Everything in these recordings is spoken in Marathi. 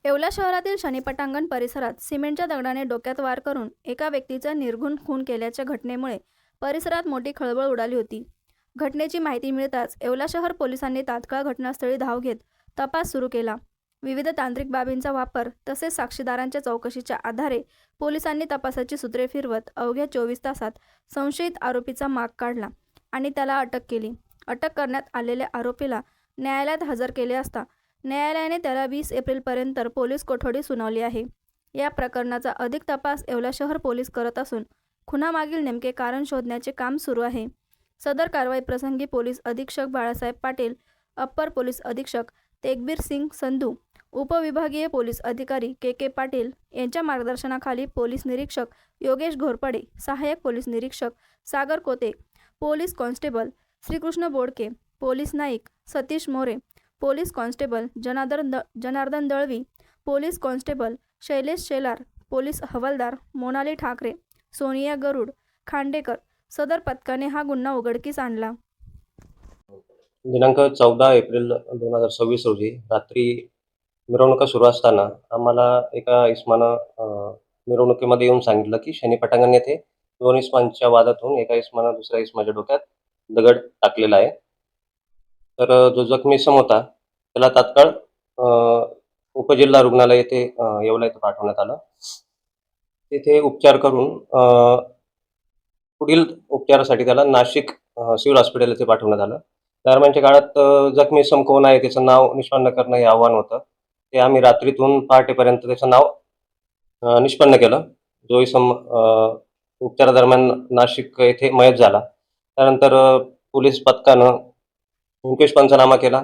येवला शहरातील शनीपटांगण परिसरात सिमेंटच्या दगडाने डोक्यात वार करून एका व्यक्तीचा निर्घृण खून केल्याच्या घटनेमुळे परिसरात मोठी खळबळ उडाली होती। घटनेची माहिती मिळताच येवला शहर पोलिसांनी तात्काळ घटनास्थळी धाव घेत तपास सुरू केला। विविध तांत्रिक बाबींचा वापर तसेच साक्षीदारांच्या चौकशीच्या आधारे पोलिसांनी तपासाची सूत्रे फिरवत अवघ्या 24 तासात संशयित आरोपीचा माग काढला आणि त्याला अटक केली। अटक करण्यात आलेल्या आरोपीला न्यायालयात हजर केले असता न्यायालयाने त्याला 20 एप्रिलपर्यंत पोलीस कोठडी सुनावली आहे। या प्रकरणाचा अधिक तपास येवला शहर पोलीस करत असून खुनामागील नेमके कारण शोधण्याचे काम सुरू आहे। सदर कारवाई प्रसंगी पोलीस अधीक्षक बाळासाहेब पाटील, अप्पर पोलीस अधीक्षक तेगबीर सिंग संधू, उपविभागीय पोलीस अधिकारी के पाटील यांच्या मार्गदर्शनाखाली पोलीस निरीक्षक योगेश घोरपडे, सहाय्यक पोलीस निरीक्षक Sagar Kote, police constable Shrikrishna Bodke, police Naik Satish More, police constable Janardan Dalvi, police constable Shailesh Shelar, police havaldar Monali Thackeray, Sonia गरुड, खांडेकर सदर पथकाने हा गुन्हा उघडकीस आणला। दिनांक 14 एप्रिल 2026 रोजी रात्री मिरवणुका सुरू असताना आम्हाला एका इसमानं मिरवणुकीमध्ये येऊन सांगितलं की शनी पटांगण येथे 2 इसमांच्या वादातून एका इसमानं दुसऱ्या इसमाच्या डोक्यात दगड टाकलेला आहे। तर जो जखमी इसम होता त्याला तात्काळ उपजिल्हा रुग्णालय येथे येवला येथे पाठवण्यात आलं। तिथे उपचार करून पुढील उपचारासाठी त्याला नाशिक सिव्हिल हॉस्पिटल येथे पाठवण्यात आलं। दरम्यानच्या काळात जखमी इसम कोण आहे त्याचं नाव निष्पन्न करणं हे आव्हान होतं। ते आम्ही रात्रीतून पहाटेपर्यंत त्याचं नाव निष्पन्न केलं। जो इसम उपचारादरम्यान नाशिक येथे मयत झाला। त्यानंतर पोलीस पथकानं मुकेश पंचनामा केला,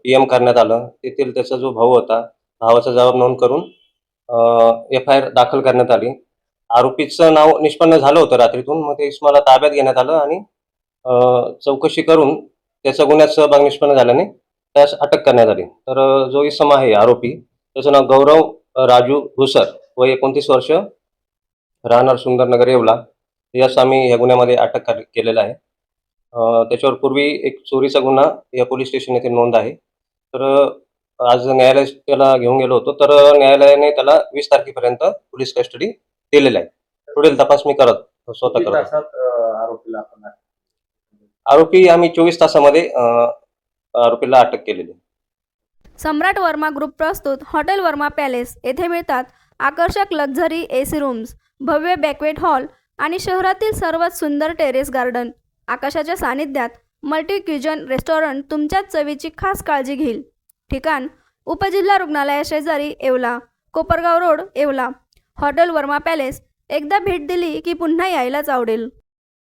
PM करण्यात आलं। तेथील त्याचा जो भाऊ होता, भावाचा जबाब नोंद करून FIR दाखल करण्यात आली। आरोपीचं नाव निष्पन्न झालं होतं रात्रीतून, मग ते इसमाला ताब्यात घेण्यात आलं आणि चौकशी करून त्याचा गुन्ह्यात सहभाग निष्पन्न झाल्याने त्यास अटक करण्यात आली। तर जो इसम आहे आरोपी त्याचं नाव गौरव राजू घुसर, वय 29 वर्ष, राहणार सुंदरनगर येवला, यास आम्ही या गुन्ह्यामध्ये अटक केलेला आहे। त्याच्यावर पूर्वी एक चोरीचा गुन्हा या पोलीस स्टेशन येथे नोंद आहे। तर आज न्यायालयात त्याला घेऊन गेलो होतो, तर न्यायालयाने त्याला 20 तारखेपर्यंत पोलीस कस्टडी दिलेला आहे। पुढील तपास मी स्वतः करतो। आरोपी आम्ही 24 तासामध्ये आरोपीला अटक केलेली। सम्राट वर्मा ग्रुप प्रस्तुत हॉटेल वर्मा पॅलेस येथे मिळतात आकर्षक लक्झरी AC रूम्स, भव्य बॅक्वेट हॉल आणि शहरातील सर्वात सुंदर टेरेस गार्डन। आकाशाच्या सानिध्यात मल्टी क्युजन रेस्टॉरंट तुमच्या चवीची खास काळजी घेईल। ठिकाण उपजिल्हा रुग्णालयाशेजारी Yeola, Kopargaon road Yeola. Hotel Verma palace एकदा भेट दिली की पुन्हा यायलाच आवडेल।